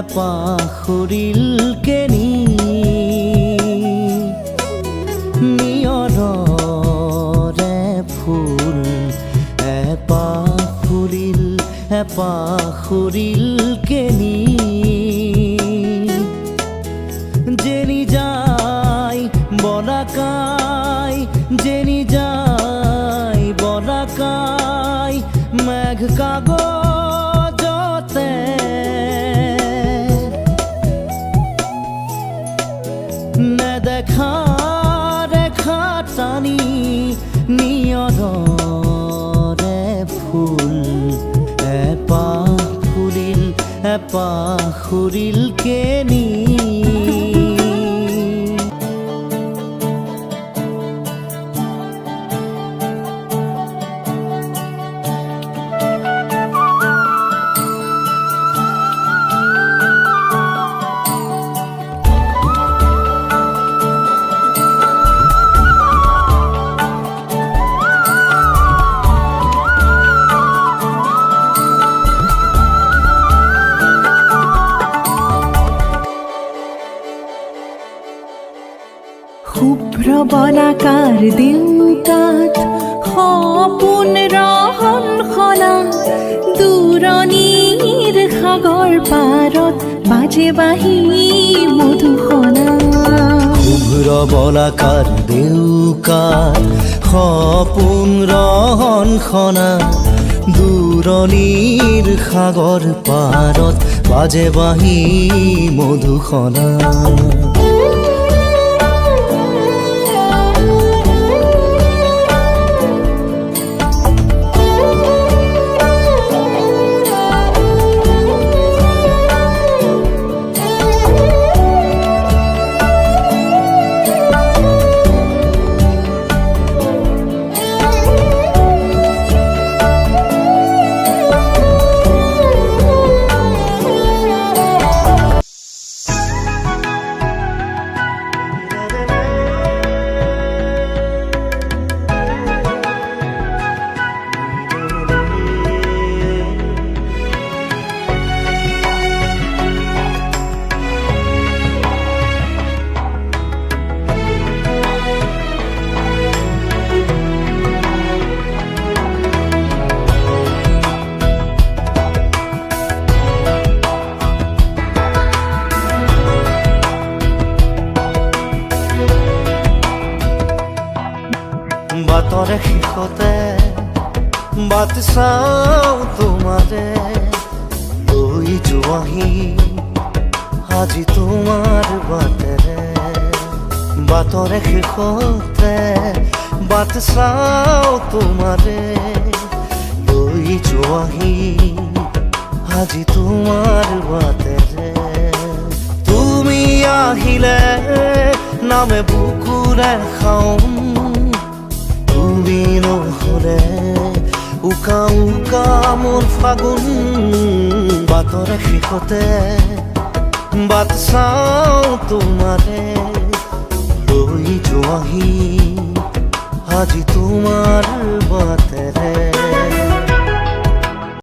পাখৰিলকে নিয়ৰৰে ফুল পাখৰিলকে যেনি যায় বলাকাই যেনি যায় বলাকাই মেঘ কাগজতে নেদেখা ৰেখা টানি নিয়ৰৰে ফুল পাখৰিলকে শুভ্ৰ বলাকাৰ দেউকাত সপোন ৰহন সলা দূৰণিৰ সাগৰ পাৰত বাজে বাঁহী মধুসনা শুভ্ৰ বলাকাৰ দেউকাত সপোন ৰহন সনা দূৰণিৰ সাগৰ পাৰত বাজে বাঁহী মধুসনা বাটৰে শেষতে বাট চাওঁ তোমাৰে লৈ যোৱাহি আজি তোমাৰ বাটেৰে বাটৰে শেষতে বাট চাওঁ তোমাৰে লৈ যোৱাহি আজি তোমাৰ বাটেৰে তুমি আহিলে নামে বুকুৰে খাওঁ তুমি নহ'লে উকা উকা মোৰ ফাগুন বাটৰে শেষতে বাট চাওঁ তোমাৰে লৈ যোৱাহি আজি তোমাৰ বাটেৰে